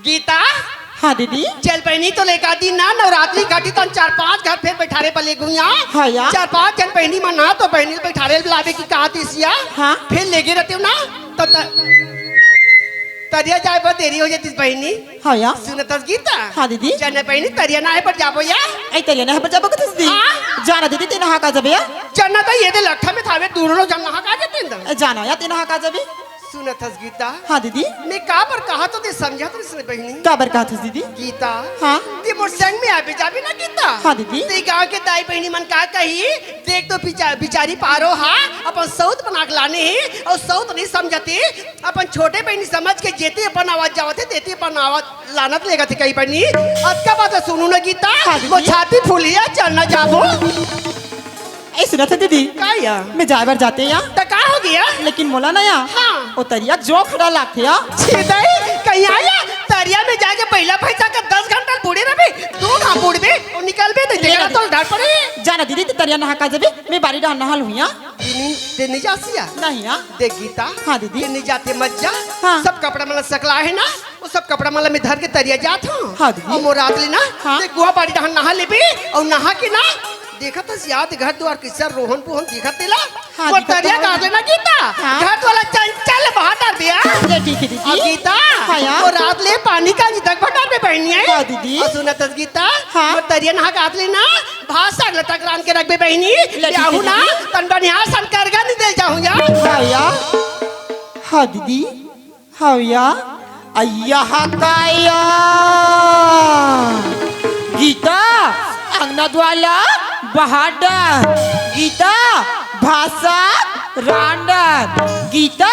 गीता। हाँ दीदी। चल पहनी तो लेकर दी ना नवरात्रि काटी तो 4-5 घर फिर बैठारे पले गुइया। हाँ या 4-5 जन पहनी मना तो पहनी बैठारे लावे की कहा तीसिया। हाँ फिर लेके रहते हो ना तो तरिया जाए पर देरी हो जाती बहनी। हाँ या सुनत गीता। हाँ दीदी। चल पहनी तरिया ना है पर जाबो या ऐ तरिया ना है पर जाबो कत दीदी। हाँ? जाना दीदी तीन हा का जबे या चलना तो ये दे लट्ठा में थावे दूरनो जन नहा का जाते जाना या तीन हा का जबे। सुनत गीता। हाँ दीदी। मैं का पर कहा तो दे समझा तो इसने बहनी का बर कहा था दीदी। गीता। हाँ ये मोर संग में आबे जाबे ना गीता। हाँ दीदी। ते गांव के दाई बहनी मन का कही देख तो बिचारी पारो हा अपन सौत बना के लाने ही और सौत नहीं समझते अपन छोटे बहनी समझ के जेते अपन आवाज जावते देते अपन आवाज लानत लेगा थे कई बहनी। अब का बात सुनू ना गीता। वो छाती फूलिया चलना जाबो ऐ सुना था दीदी। का या मैं जाए बार जाते या त का हो गया लेकिन मोला ना या हाँ। ओ तरिया जो खड़ा लागते या छेदाई कहीं आया तरिया में जाके पहला पैसा का 10 घंटा बूढ़े रहे 2 घंटा बूढ़े और निकल बे देगा तो डांट पड़े। जाना दीदी तरिया नहा का जबे मैं बारी डाल नहाल हुई या नहीं जासिया नहीं या देख गीता। हाँ दीदी। नहीं जाते मत जा। हाँ। सब कपड़ा मतलब सकला है ना वो सब कपड़ा मतलब में धर के तरिया जात हूँ। हाँ दीदी। और मोरात लेना हाँ। देख गुहा बाड़ी डहान नहा ले भी और नहा के ना देखा तो याद घर द्वार किसर रोहन पोहन देखा तेला। हाँ, और दिखा तो तरिया है। काट लेना गीता। हाँ। घर वाला चंचल बाहर डाल दिया। ये ठीक है और दीदी। गीता हाँ यार। वो रात ले पानी का जितक भटा पे पहनी है। हाँ दीदी। और सुना तो गीता। हाँ। वो तरिया नहा काट लेना भास साग लटक रान के रख बे बहनी याहू ना तन बनिया सन करगा नहीं दे जाऊं या। हाँ या हाँ दीदी। हाँ या अय्या काया गीता अंगना द्वाला बहाडा गीता भाषा रांडर गीता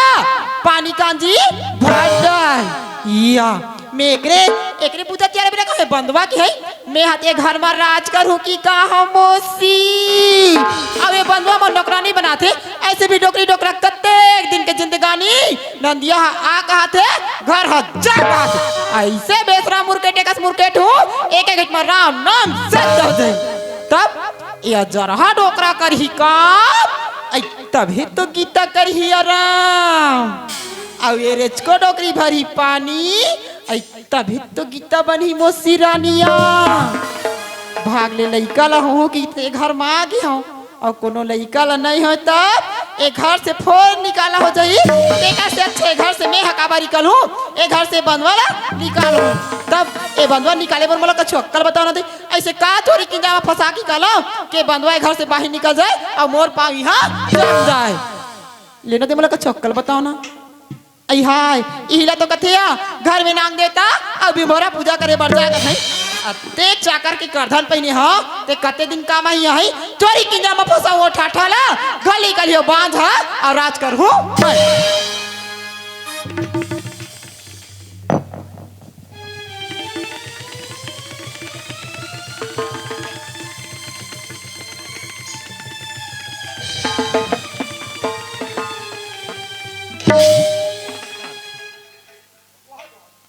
पानी कांजी भाडर या मैं एकरे पूछा त्यारे बेटा कहे बंदवा की है मैं हाथे घर में राज करूं की का हमोसी अब ये बंदवा में नौकरानी बनाते ऐसे भी डोकरी डोकरा कत्ते एक दिन के जिंदगानी नंदिया आ कहा थे घर हजार ऐसे बेसरा मुर्के टेकस मुर्के ठू एक एक में राम नाम सत्य हो जाए तब ये जरहा डोकरा करही का तभी तो गीता करही आराम अब ये रेचको डोकरी भरी पानी तभी तो गीता बनी मोसी रानिया भाग ले लइका ला हो कि घर में आ गई हूँ और कोनो लइका ला नहीं हो तब एक घर से फोन निकाला हो जाई एक से अच्छे घर से मैं हकाबा निकलूं एक घर से बंदवाला निकालूं तब ए बंदवा निकाले पर मोला कछु अक्कल बताओ ना दे ऐसे का चोरी की जावा फंसा की कालो के बंदवा घर से बाहर निकल जाए और मोर पाँव यहाँ जम जाए लेना दे मोला कछु अक्कल बताओ ना। आई हाय इहिला तो कथिया घर में नांग देता अभी मोरा पूजा करे बढ़ जाएगा भाई अते चाकर की करधन पहने हो ते कते दिन काम आई है चोरी की जामा फंसा वो ठाठाला गली गलियो बांध और राज कर हो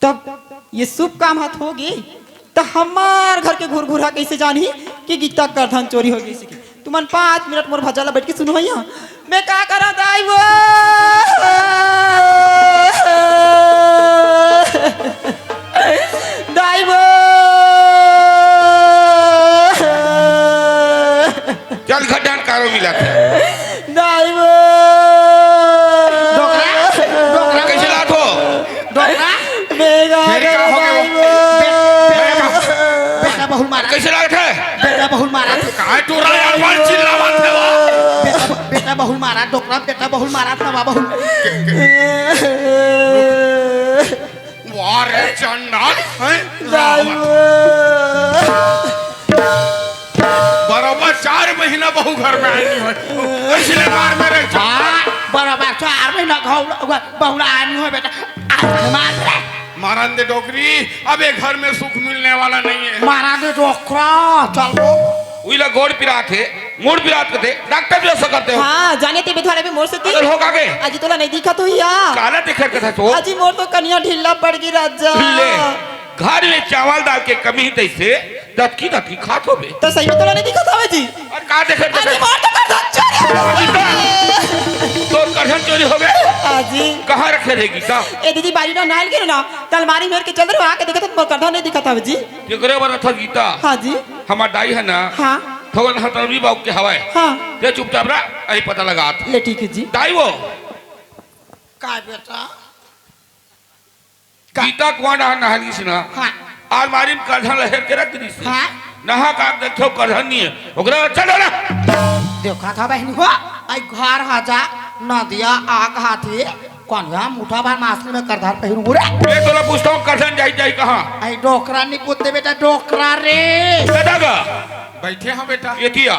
तब ये शुभ काम हाथ होगी तो हमार घर के घुर घुरा कैसे जानी कि गीता कर धन चोरी हो गई इसकी तुमन 5 मिनट मोर भजाला बैठ के सुनो भैया मैं का करा दाई वो दाई वो चल घटान कारो मिला था दाई वो डोकरा कैसे लात हो डोकरा मेरा बेटा बहुल मारा कैसे लागत है बेटा बहुल मारा काय तू यार वन चिल्लावत है वो बेटा बहुल मारा डोकरा बेटा बहुल मारा था बहुल वारे चंडाल हैं बराबर 4 महीना बहु घर में आई नहीं हो इसलिए मार मेरे बराबर 4 महीना बहुला आनी हो बेटा मार मारन दे डोकरी अब एक घर में सुख मिलने वाला नहीं है मारा दे डोकरा चल उइला गोड़ पिरात है मोड़ पिरात करते डॉक्टर भी ऐसा करते हो हाँ जाने ते बिथवारे में मोर से अगर हो कागे आज तोला नहीं दिखा तो या काला दिखा कथा तो आज मोर तो कनिया ढीला पड़ गई राजा ले घर में चावल दाल के कमी ही तैसे दतकी खात हो बे तो सही में तोला नहीं दिखा था जी और का देखे अरे मोर तो कर दो चोरी तो करधन चोरी हो गए हाँ जी कहाँ रखे थे गीता ए दीदी बारी ना नाल गिरो ना तलमारी मेर के चल रहे आके देखा तो करधा नहीं दिखा था जी केकरे बना था गीता हाँ जी हमार दाई है ना हाँ थोगन हतरवी बाबू के हवाए हाँ ते चुपचाप रहा अही पता लगा ले ठीक है जी दाई वो का बेटा गीता कुआं नहाली से ना हाँ अलमारी में करधन लहर के रख दी से हाँ नहा का देखो करधन नहीं है ओकरा चलो ना देखा था बहनी को आई घर हाजा नदिया आग हाथी कौन मुठा बार मासली में करधार पहिरू रे मैं तोला पूछता हूँ करधन जाई जाई कहाँ आई डोकरा नहीं पूछते बेटा डोकरा रे कदागा बैठे हैं बेटा ये किया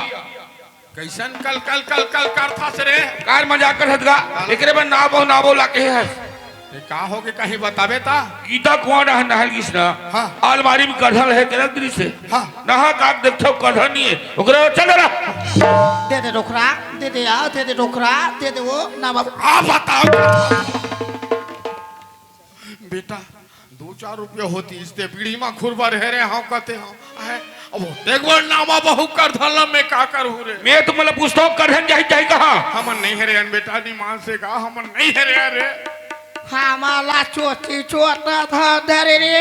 कैसन कल कल कल कल कर था सरे कार मजाक कर हदगा एकरे में नाबो लाके है ये का हो के कहीं बताबे ता गीता कुआं नहल गिस ना हाँ। अलमारी में करधन लहर के रख दी से हाँ। नहा का देखो करधन नहीं है ओकरा चलो ना दे डोकरा दे आ दे डोकरा दे वो ना बाबू आप बताओ बेटा 2-4 रुपये होती इससे पीढ़ी में खुरबा रह रहे हाँ कहते हैं अब एक बार नामा बहु कर धल में का कर हो रे मैं तुम्हें पूछता हूँ करधन जाई जाई कहाँ हमन नहीं है रे बेटा निमान से का हमन नहीं है रे हमारा चोटी चोटा था डरे रे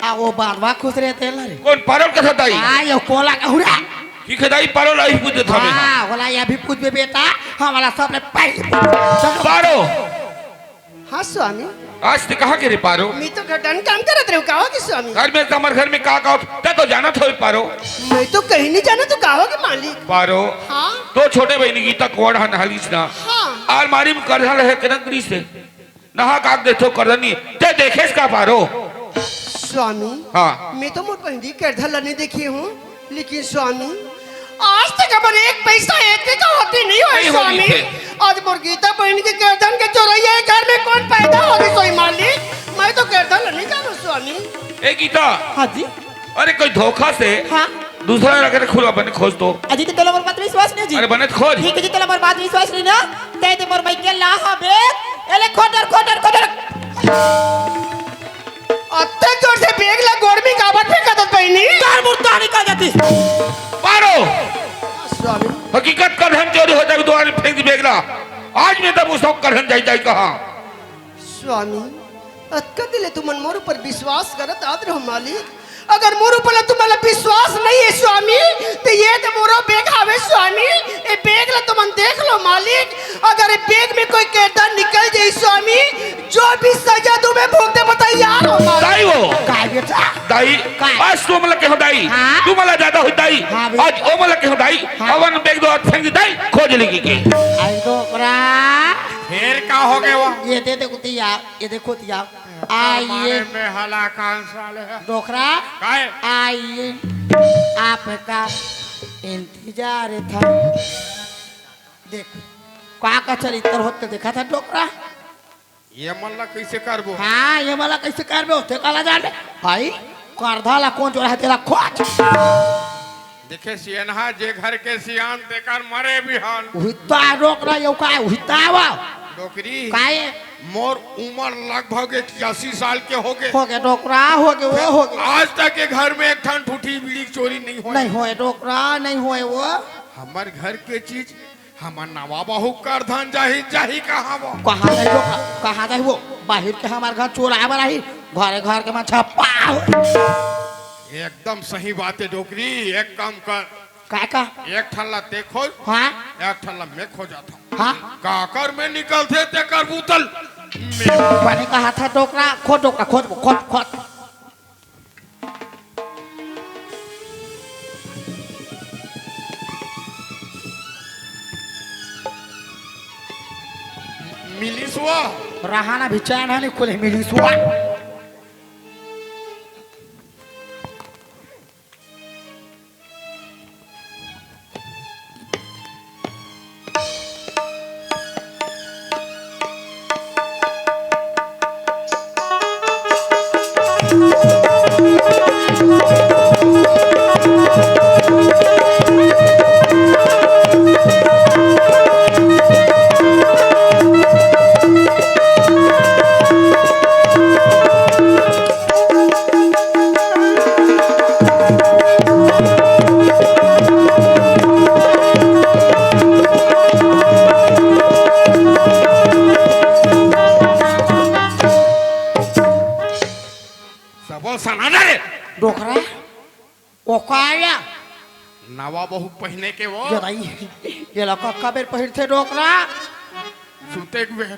आ वो बारवा खुश रहते रे कौन पारो कथा दाई आ ये कोला का हुरा की खदाई पारो लाई पूछ था मैं हां बोला ये भी पूछ बेटा हमारा सबने पारो हाँ स्वामी आज ते कहाँ के रे पारो मैं तो घटन काम करत रहूं का हो कि स्वामी घर में हमारे घर में का तो जाना था पारो मैं तो कहीं नहीं जाना तो का हो कि मालिक पारो हाँ तो छोटे बहनी गीता कुआं नहाली से ना हाँ अलमारी में करधन लहर के रख दी से नहा का देखो करधन नहीं ते देखे का पारो स्वामी हाँ मैं तो मोर पहली करधल नहीं देखी हूँ लेकिन स्वामी आज तक हमारे एक पैसा एक का होती नहीं हुई नहीं स्वामी होती थी। आज मोर गीता बहन के करधन के चोरैया घर में कौन पैदा होगी सोई मालिक मैं तो करधल नहीं जानू स्वामी ए गीता हां जी अरे कोई धोखा से हां दूसरा रखे खुला बने खोज तो अजी तो मोर बात विश्वास नहीं जी अरे बने खोज ठीक है जी तो मोर बात विश्वास नहीं ना ते मोर भाई के ला हबे एले खोटर अत्ते जोर से बेग ला गोरमी काबट पे कदत बहनी कार मुर्दा निकल जाती पारो स्वामी हकीकत करधन चोरी हो जाए तो फेंक दी बेगला आज मैं तब उसको करधन जाई जाई कहाँ स्वामी अत्का दिले तुमन मोर ऊपर विश्वास करत आद रहो मालिक अगर मोर ऊपर तुम्हाला विश्वास नहीं है स्वामी तो ये तो मोरो बेग आवे स्वामी ए बेग ला तुमन देख लो मालिक अगर ए बेग में कोई केरदार निकल जाए स्वामी जो भी सजा तुम्हें भोगते बताइए यार हो मालिक दाई वो काय बेटा दाई काय? आज तू मला के हो दाई हाँ? तू मला ज्यादा हो दाई हाँ बे। आज ओ मला के हो दाई हाँ। अवन बेग दो फेंक दी दाई खोज लेगी के आई डोकरा फिर का हो गए वो ये दे कुतिया ये देखो तिया हमारे आइए में हला कान साले है डोकरा काय आइए आपका इंतजार था देख का चरित्र होते देखा था डोकरा ये मल्ला कैसे करबो हाँ ये वाला कैसे कर बे होते काला जाने भाई करधाला कौन जो है तेरा खोज देखे सियनहा जे घर के सियान देकर मरे बिहान हुता डोकरा यो का हुता वा डोकरी काय मोर उम्र लगभग 81 साल के हो गए हो गया डोकरा हो गया वो हो गया आज तक के घर में एक ठन ठूठी बीड़ी चोरी नहीं हो नहीं होए डोकरा नहीं होए वो हमार घर के चीज हमार नवा बहू कर धन जाही कहाँ वो कहाँ जाए डोकरा कहाँ जाए वो बाहर के हमारे घर चोर आए बना ही घर के में छप्पा एकदम सही बात है डोकरी एक काम कर काय का एक ठल्ला ते खोज हाँ एक ठल्ला मैं खो जाता हाँ काकर में निकलते ते कर बूतल पानी का हाथ है डोकरा खोद खोद मिलिस वो रहाना भी चैन है नहीं खुले मिली सुआ बोल सना रे डोकरा ओकाया नवा बहू पहने के वो जराई ये लका कबेर पहिर थे डोकरा सुते एक बेर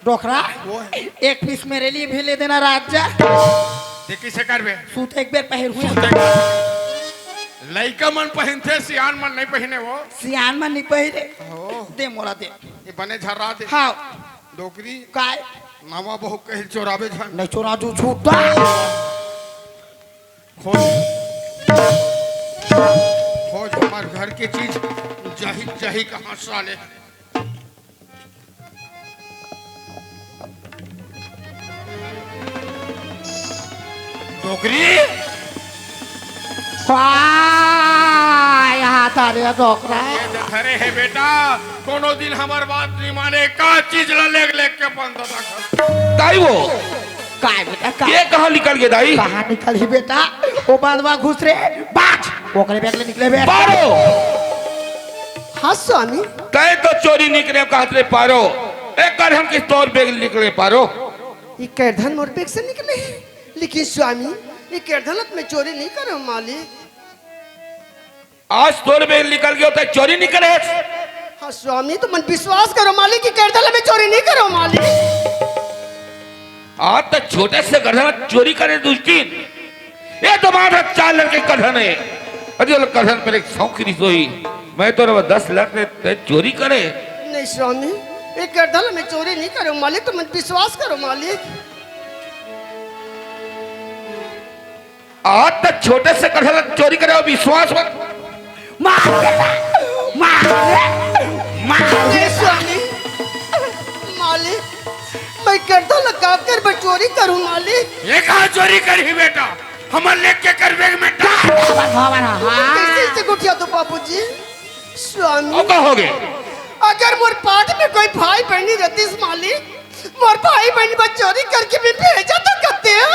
डोकरा वो है एक पीस मेरे लिए भी ले देना राजा देखी से कर बे सूत एक बेर पहिर हुई लइका मन पहनते सियान मन नहीं पहने वो सियान में नहीं पहिरे ओ दे मोला दे ये बने झर्रा दे हाँ डोकरी काय नवा बहू कहीं चोराबे झन नहीं चोरा जो छूटा खोज खोज हमार घर की चीज जही जही कहाँ साले डोकरी यहाँ तारे डोकरा ये देखरे है बेटा कोनो दिन हमार बात नहीं माने का चीज ला लेग लेग के बंद रखा दाई वो काय बेटा काय ये कहाँ निकल गया दाई कहाँ निकल ही बेटा वो बादवा घुस रे बाज ओकरे बैग ले निकले बेटा पारो हाँ स्वामी तय तो चोरी निकले कहते रे पारो एक कर हम किस तौर पे निकले पारो ये कैधन मोर पेट से निकले हैं लेकिन स्वामी ये कैधनत में चोरी नहीं करो मालिक आज तोर पे निकल गया तो चोरी निकले हाँ स्वामी तो मन विश्वास करो मालिक की कैधन में चोरी नहीं करो मालिक आज तक छोटे से गधन चोरी करे दुष्टी ये तो मारा 4 लड़के गधन है अरे वो गधन पर एक सौखी सोई मैं तो 10 लाख ने चोरी करे नहीं स्वामी ये कैधन में चोरी नहीं करो मालिक तो मन विश्वास करो मालिक आज तक छोटे से गधन चोरी करे और विश्वास मत मार बेटा मार नहीं स्वामी मालिक मैं कैधन लगा कर मैं चोरी करूं मालिक ये कहाँ चोरी करी बेटा हमर लेग के कर बैग में डाल कैसे से गुटिया तो बाबूजी स्वामी और कहोगे अगर मोर पाठ में कोई भाई बहनी रहती इस मालिक मोर भाई बहनी बस चोरी करके भी भेजा तो करते हैं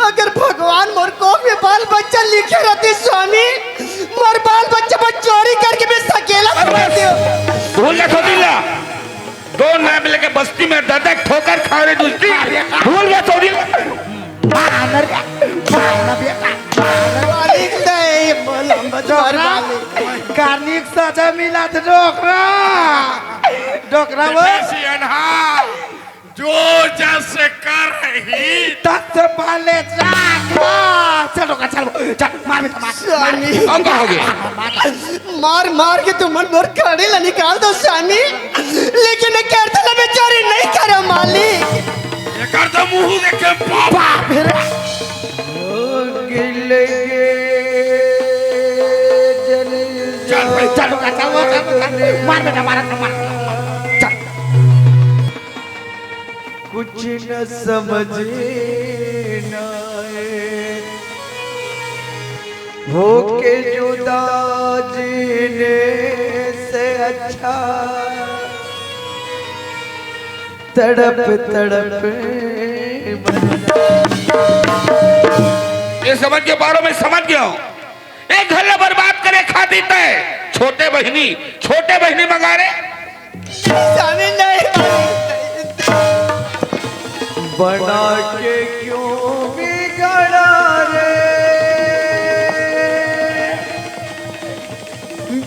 अगर भगवान मोर को में बाल बच्चा लिखे रहते स्वामी मोर बाल बच्चा बस चोरी करके भी सकेला करते हो भूल गया छोड़ीला 2 नाम लेके बस्ती में दादा ठोकर खा रहे दुष्टी भूल गया छोड़ीला मार बेटा मालिक नहीं बोलम बचोरा कार्निक सजा मिला तो डोकरा डोकरा वो सियनहा जो जैसे कर रही तत् पाले चलो का चलो चल मार बेटा मार स्वामी और कहोगे मार मार के तुम मोर खड़े ला निकाल दो स्वामी लेकिन ये कैधन में चोरी नहीं करो मालिक ये कर तो मुंह देखे बाबा चल भाई चलो का चलो मार बेटा मार चल कुछ न समझे न हो के जुदा जीने से अच्छा तड़प तड़प ये समझ के बारों में समझ गया हूँ एक घर बर्बाद करे खाती तय छोटे बहनी मंगा रहे स्वामी नहीं बना के क्यों बिगड़ा रे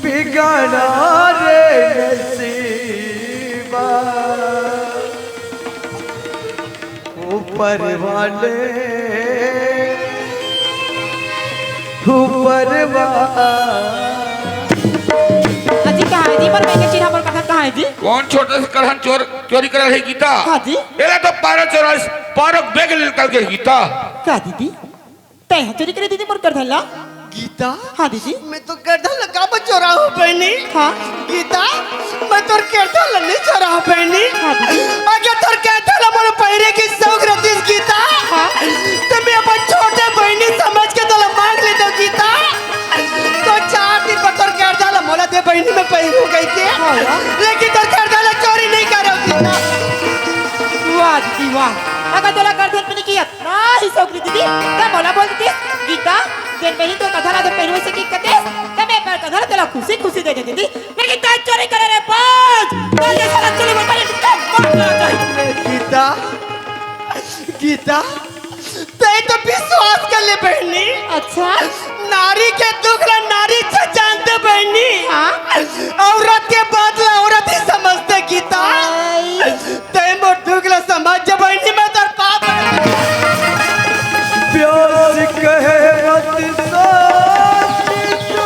बिगड़ा रे नसीबा ऊपर वाले अजी कहाँ है जी पर मैं चिन्ह पर कहाँ है जी कौन छोटे से कढ़न चोरी कर रही गीता हाँ जी ये तो 12 पारो बैग निकल के गीता क्या दीदी तय चोरी करे दीदी पर कर धल्ला गीता हाँ दीदी मैं तो कैधन लगा बच चोरा हूँ बहनी हाँ गीता मैं तो कैधन नहीं चोरा हूँ बहनी हाँ दीदी अगर तो कैधन मोर पहिरे की शौक रहती इस गीता तो मैं अपन छोटे बहनी समझ के तो मांग लेता हूँ गीता तो 4 दिन पर तो कैधन मोला दे बहनी में पहिरू गई थी लेकिन तो कैधन चोरी नहीं करो गीता वाह दीदी वाह अगर तोला कर देन में किया ना ही सौकरी दीदी क्या बोला बोलती गीता दिन में ही तो कथा तो पहलू से की कते तब मैं पर कथा तोला खुशी खुशी दे दीदी लेकिन काय चोरी करे रे पांच तो ये सारा चोरी में पड़े मारना चाहिए गीता गीता तय तो विश्वास कर ले बहनी। अच्छा नारी के दुख ला नारी से जानते बहनी। औरत के बदला औरत ही समझते गीता। तय मोर दुख ला समझ जा बहनी। मैं तर पाप प्यास कहे मत सोच तू,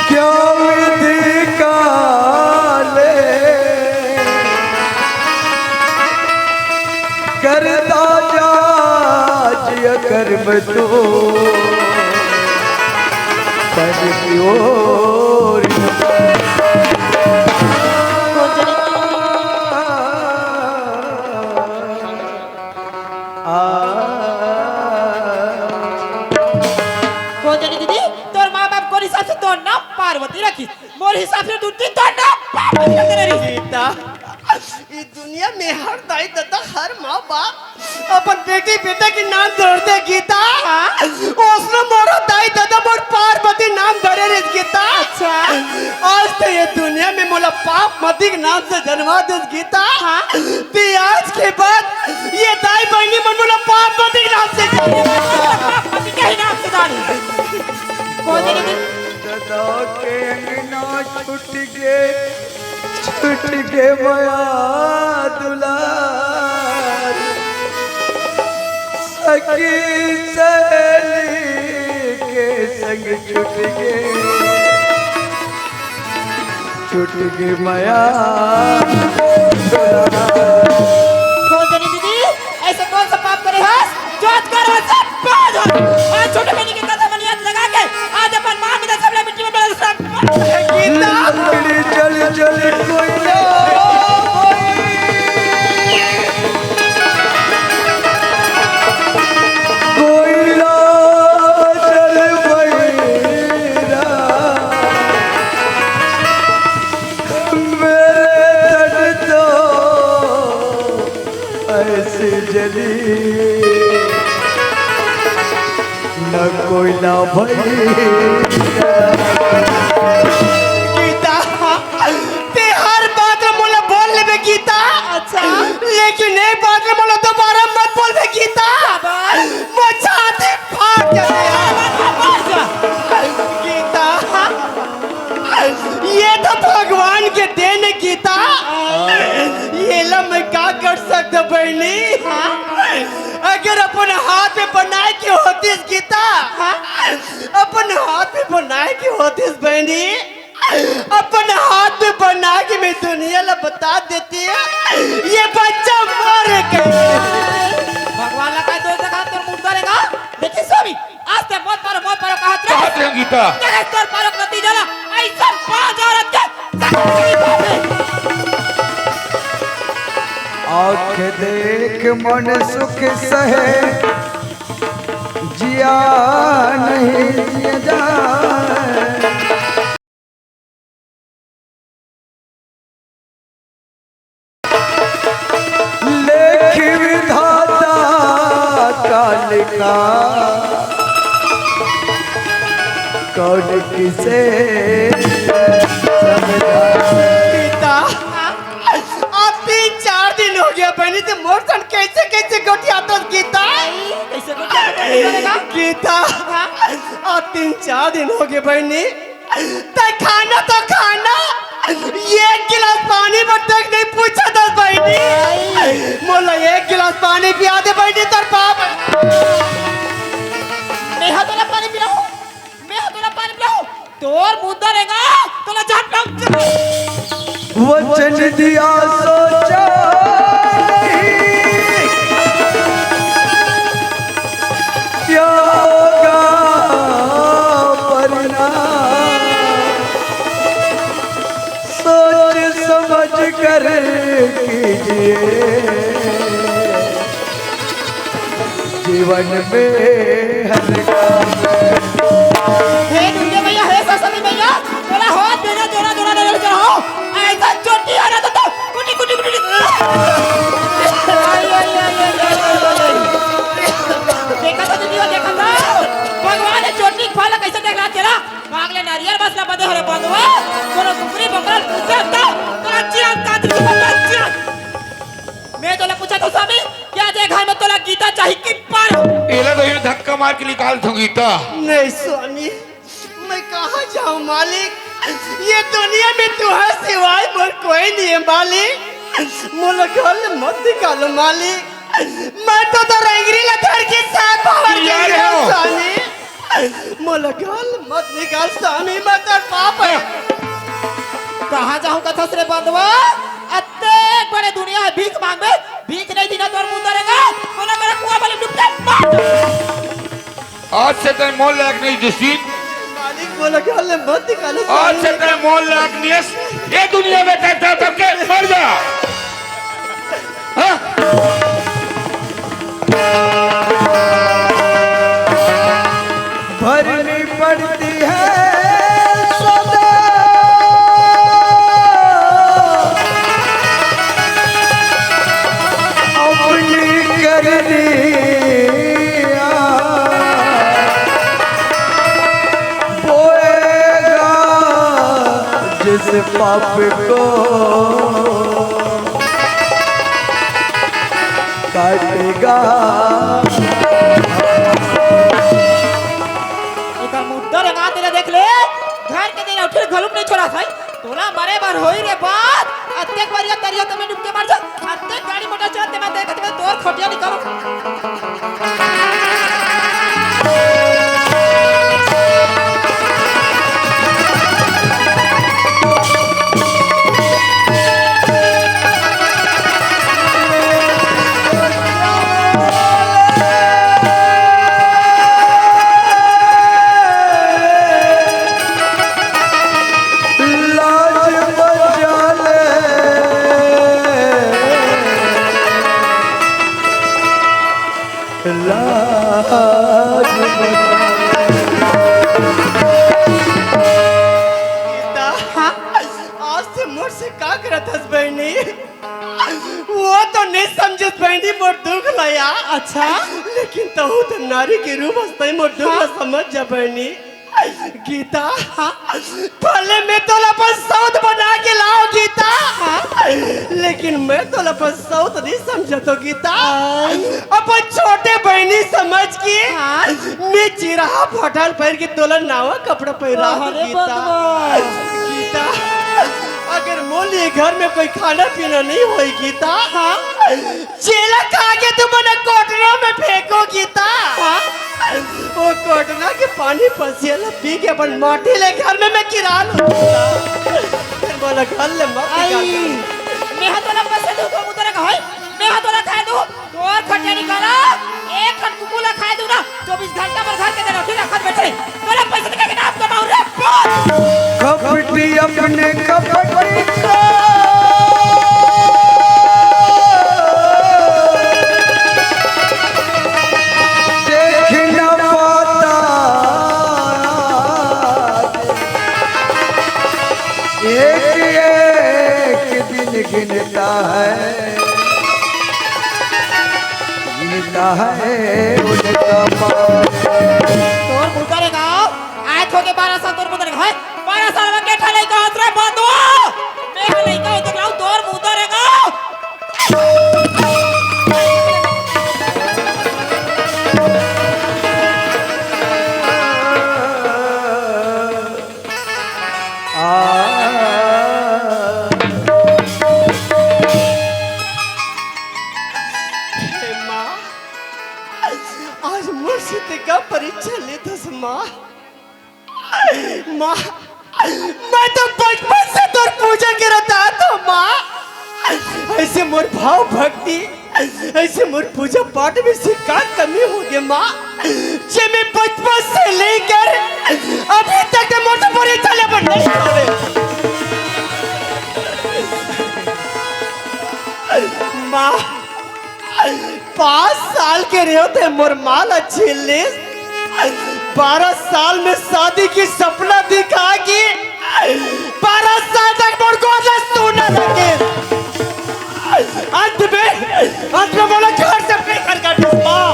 क्या विधि काले करता जा जिया कर्म तो पर की ओर दीदी तोर माँ बाप को हिसाब से तोर नाम पार्वती रखी, मोर हिसाब से तू तोर नाम पार्वती रख रही। गीता इस दुनिया में हर दाई दादा हर माँ बाप अपन बेटी बेटा के नाम धरते गीता। उसने मोरो दाई दादा मोर पार्वती नाम धरे रे गीता। अच्छा आज तो ये दुनिया में मोला पाप मती के नाम से जन्मा दे गीता। ते आज के बाद ये दाई बहनी मन मोला पाप मती के नाम से पार्वती के ही नाम से जानी। कौन है दीदी? दादा के अंगना छूट के माया दुलार, सखी सहेली के संग छूट के माया दुलार। कौन जानी दीदी ऐसे कौन सा पाप करे हस जो आज कर सब पाद हो। आज छोटे बहनी के कदम में हाथ लगा के आज अपन मां में सब ले मिट्टी में डाल सब गीता। चल चल कोई ना कोई ना चल बैरा मेरे तट तो ऐसी जली न कोई ना भैया। गीता ते हर बात में मोला बोल ले गीता। अच्छा लेकिन एक बात में मोला दोबारा मत बोल बे गीता। वो छाती फाड़ जाए गीता। ये तो भगवान के देन है गीता। ये ला मैं क्या कर सकता बहनी। अगर अपन हाथ में बनाए की होती गीता, अपन हाथ में बनाए की होती बहनी, अपन हाथ में बना के मैं दुनिया ला बता देती है ये बच्चा मर गया। भगवान लगा दो जगह तोर मुंह करेगा। देखिए स्वामी आज ते मौत पारो कहत रहे। कहत रहे गीता। जगह तोर पारो नतीजा ला ऐसा पांच औरत के आँख देख मन सुख सहे जिया नहीं जिया जाए। लेख विधाता काल का कौन किसे समझाए। गीता अब 3-4 दिन हो गया बहनी से मोरसन कैसे कैसे गोटी आता गीता। कैसे को क्या करेगा? गीता अब 3-4 दिन हो गए बहनी। तो खाना एक गिलास पानी पर तक नहीं पूछा था बहनी। मोला एक गिलास पानी पिया दे बहनी तर पाप। मैं हाथों पानी पिलाऊं, मैं हाथों पानी पिलाऊं तोर मुद्दा रहेगा तो ना जान पाऊं। वचन दिया सोचा क्या होगा परिणाम, सोच समझ कर कीजिए जीवन में हर काम। हे दुर्गे भैया, हे सरस्वती भैया, बोला हो देना दोना दोना ले लेकर हो। ऐसा चोटी आना तो कुटी कुटी कुटी। आई आई आई आई। देखा तो दीदी, देखा तो भगवान ने चोटी फल कैसे देख रहा तेरा। मांगले नारियल बसला बदे हरे बंधुआ कोनो कुकरी बकरा पूछे तो स्वामी क्या जे घर में तोला गीता चाहिए कि पर एला तो ये धक्का मार के निकाल दूंगी तो नहीं स्वामी, मैं कहाँ जाऊँ मालिक? ये दुनिया में तुम्हारे सिवाय मोर कोई नहीं है मालिक। मोला घर मत निकालो मालिक, मैं तो रेंगरी लथर के साथ बाहर यार गई हूँ हो। स्वामी। मोला घर मत निकाल स्वामी, मैं तो पाप है। कहाँ जाऊँ कथा से बंधवा? अत्ते बड़े दुनिया है भीख मांग में, भीख नहीं देना तो और मुंह धरेगा। बोला मेरा कुआं वाले डूब के मार। आज से तेरे मोल लायक नहीं दुष्टी, मालिक मोला घर मत निकालो आज से स्वामी। तेरे मोल लायक नहीं है। ये दुनिया में कहता तब के मर जा। हाँ? भरनी पड़ती है सदा अपनी करनी बोएगा जिस पाप को काटेगा। इधर मुद्दा रे मां तेरे देख ले घर के दिन उठे घलुक नहीं छोड़ा भाई तोला मरे बार होई रे बात अत्तेक बारिया तरिया तो मैं डूब के मर जा अत्तेक गाड़ी मोटर चलते मैं देखत मैं तोर खोटिया निकालो। लाज बचा ले लाज गीता, आज से मोर से का करत हस बहनी? वो तो नहीं समझत बहनी मोर दुख लया। अच्छा लेकिन तहु तो नारी के रूप हस्तई मोर दुख ला समझ जा बहनी। गीता, पहले मैं तो अपन सौत बना के लाओ गीता, लेकिन मैं तो अपन सौत नहीं समझतो गीता। अपन छोटे बहनी समझ के मैं चिराहा फटल पहन के तोला नावा कपड़ा पहरा अरे गीता। बदमाश। गीता, अगर मोली घर में कोई खाना पीना नहीं होई गीता, चेला खा के तुम मने कोटना में फेंको गीता। वो कोटना के पानी पसियाला पी के अपन माटी ले घर में मैं गिरा लूं। फिर बोला घर ले मत आई निकाल। मैं हाथोला पैसे दू तो मुतरे का है मैं हाथोला खाए दू तोर खटिया निकाला एक खट कुकुला खाए दू ना 24 घंटा पर घर के दिन उठी रखत बैठे तोरा पैसे निकाल के नाप कमाऊ रे बाप। कपटी अपने कपटी को देख न पाता एक दिन गिनता है उनका पास। तोर मुतरे गाँव आए थो के 12 साल तोर मुतरे है 12 साल में केठा लइका होत रे बंधुआ मैं हा लइका होत लाऊ तोर मुतरे गाँव। हे माँ, आज मुर्शिद का परीक्षा लेतस माँ। माँ, मैं तो बचपन से तोर पूजा करता तो माँ। ऐसे मोर भाव भक्ति, ऐसे मोर पूजा पाठ में से का कमी हो गई माँ? जे मैं बचपन से लेकर अभी तक मोर तो परीक्षा ले पर नहीं आवे। माँ, 5 साल के रहे थे मोर माल अच्छे ले 12 साल में शादी की सपना दिखा के 12 साल तक मोर को सुना लगे। अंत में बोला घर से बेघर कर दे माँ।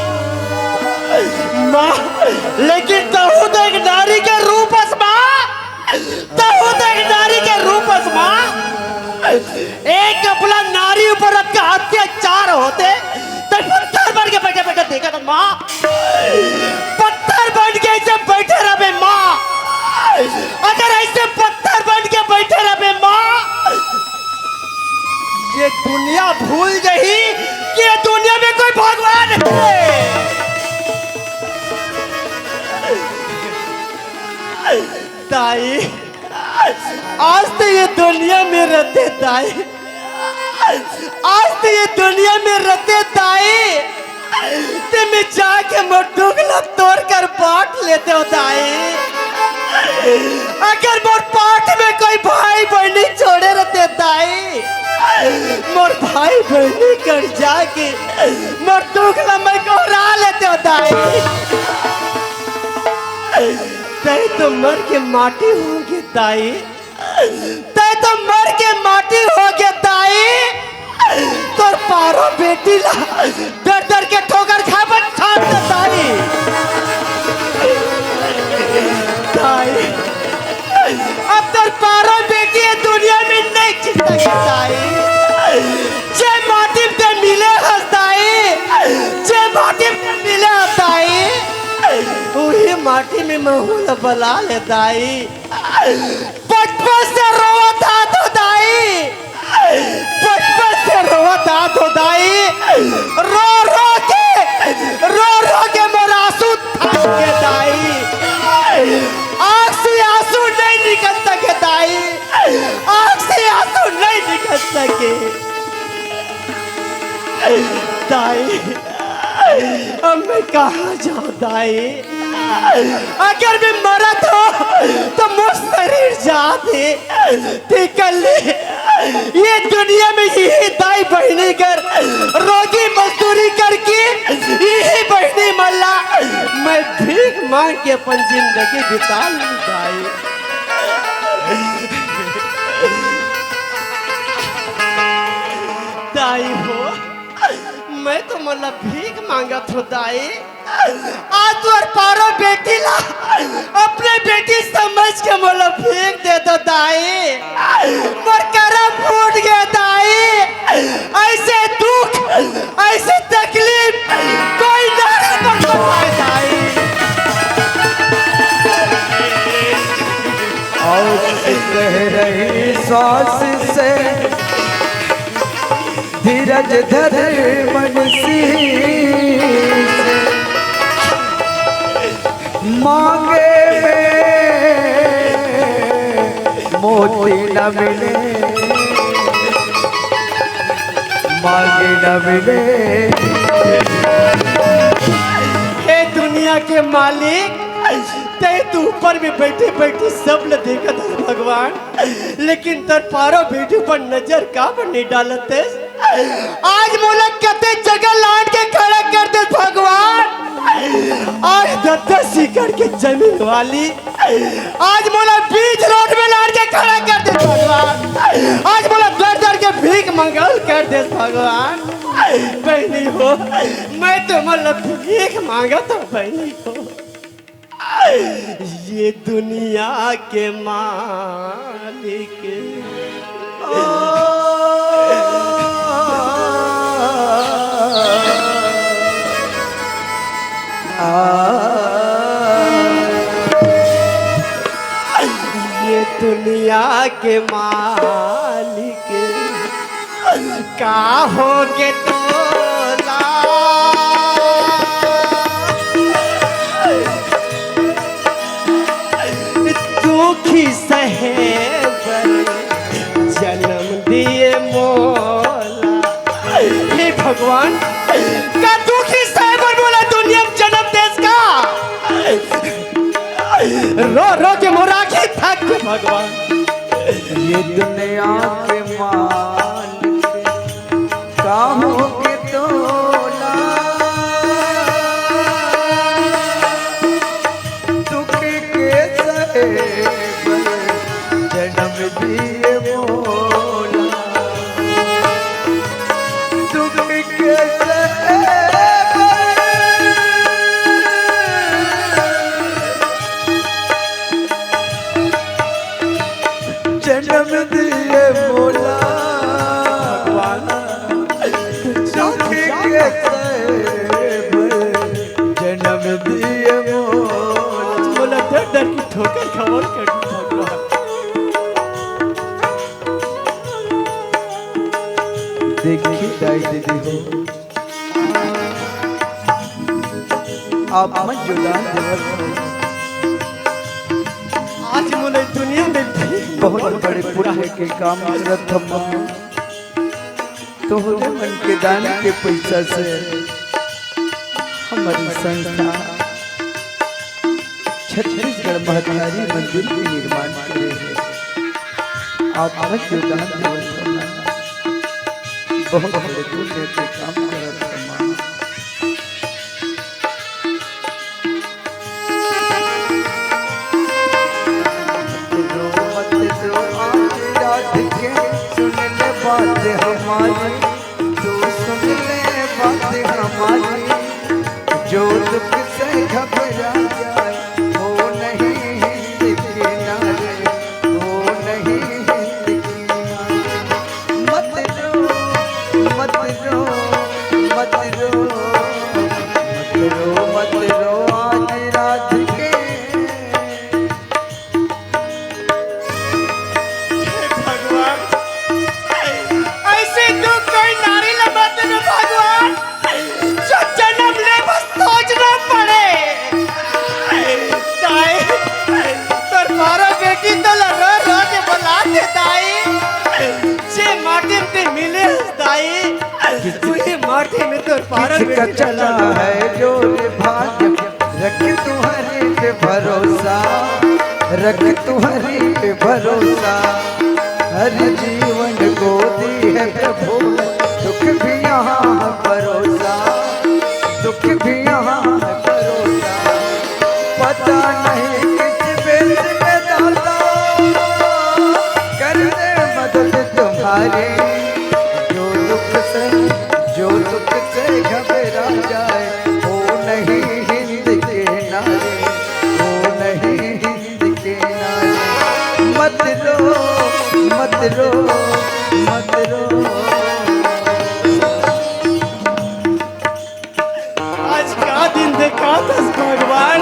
लेकिन तहु तो एक नारी के रूप माँ, तहु तो एक नारी के रूप माँ। एक अपना नारी ऊपर का अत्याचार होते बैठे बैठे देखा था माँ, पत्थर बन के ऐसे बैठे रहे माँ। अगर ऐसे पत्थर बन के बैठे रहे माँ, ये दुनिया भूल गई कि ये दुनिया में कोई भगवान है। ताई, आज तो ये दुनिया में रहते ताई, आज तो ये दुनिया में रहते ताई, ते मैं जाके मोटुगला तोड़ कर बांट लेते हो ताई। अगर मोर पाठ में कोई भाई बहनी छोड़े रहते ताई, मोर भाई बहनी कर जाके मोटुगला मैं कोहरा लेते हो ताई। तय तो मर के माटी होगे ताई, तय तो मर के माटी होगे ताई। तोर पारो बेटी ला दर दर के ठोकर खा बन छाट दे ताई। ताई, अब तोर पारो बेटी ये दुनिया में नहीं चिंता की ताई। जे माटी पे मिले हस्ताई, जे माटी पे मिले हस्ताई, वही माटी में महूल बला ले दाई। बचपन से रोवा था तो दाई, बचपन से रोवा था तो दाई। रो रो के मोर आंसू थक के दाई। आँख से आंसू नहीं निकल सके दाई, आँख से आंसू नहीं निकल सके दाई। अब मैं कहाँ जाऊँ दाई? अगर मैं मरा तो मुझ शरीर जाते कल ये दुनिया में यही दाई बहनी कर रोजी मजदूरी करके यही बहनी मल्ला मैं भीख मांग के अपन जिंदगी बिता लूं दाई। दाई हो, मैं तो मतलब भीख मांगा था दाई। आज तो पारो बेटी ला अपने बेटी समझ के मोला भीख दे दो दाई। मोर करम फूट गया दाई। ऐसे दुख, ऐसे तकलीफ कोई ना पाए दाई। और कह रही सांस से धीरज धरे मनसी से मांगे में मोती न मिले, मांगे न मिले। हे दुनिया के मालिक, ते तू ऊपर में बैठे बैठे सब न देखा था भगवान, लेकिन तर पारो बेटी पर नजर का पर नहीं डालते। आज मोला कते जगह लाट के खड़ा कर दे भगवान। आज 10 सीकर के जमीन वाली आज मोला बीच रोड में लाट के खड़ा कर दे भगवान। आज मोला दर दर के भीख मंगल कर दे भगवान। बहनी हो, मैं तो मतलब भीख मांगा था बहनी हो। ये दुनिया के मालिक ये दुनिया के मालिक का होगे तोला। दुखी सहे जन्म दिए मोला। हे भगवान, का दुखी सहे बोला दुनिया में जन्म देश का। रो रो के मोराखी थक भगवान। ये दुनिया के मालिक का होगे तोला। दुख के सहे जन्म दिए मोला। दुख के सहे जन्म दिए मोला। देखिए दाई दीदी हो, आप मत जुदा देवत हो। आज मुझे दुनिया में भी बहुत बड़े पुराने के काम करत हम तोहरे मन के दान के पैसा से हमारी संस्था छत्तीसगढ़ महतारी मंदिर के निर्माण करे है। आप मत योगदान देवत हो, बहुत बड़े पुण्य के काम करत हम। बात हमारी तू सुन ले, बात हमारी जो दुख से घबरा जाए वो नहीं हिंद किनारे, वो नहीं हिंद किनारे। मत रो मत रो मत रो मत रो मत रो आज रात के भगवान ऐसे दुख कोई नारी लबाते में भगवान जो जन्म ले बस सोचना पड़े। दाई तोर मारो बेटी तो रो रो के बुलाते दाई जे माटी में मिले दाई तुझे माटी में तोर मारो किसका बेटी चला है जो भाग्य, रख तुम्हारे पे भरोसा, रख तुम्हारे पे भरोसा। हर जीवन को दी है प्रभु, दुख भी यहाँ भरोसा, दुख भी यहाँ भरोसा। पता नहीं किस बेस में दाता कर दे मदद तुम्हारी, जो दुख से घबरा जाए वो नहीं हिंद के नारे, वो नहीं हिंद के नारे। मत रो मत रो मत रो। आज का दिन देखा था भगवान।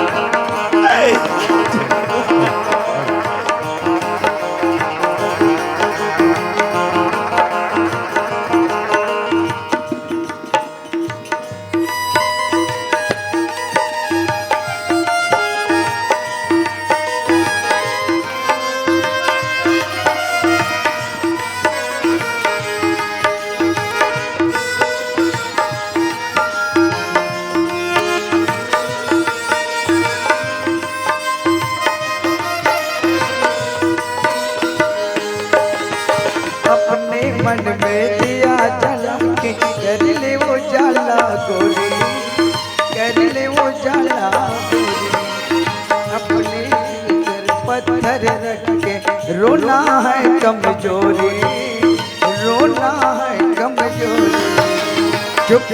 अपने मन में दिया जला के कर ले वो जाला गोरी, कर ले वो जाला गोरी। अपने सिर पत्थर रख के रोना है कमजोरी, रोना है कमजोरी। चुप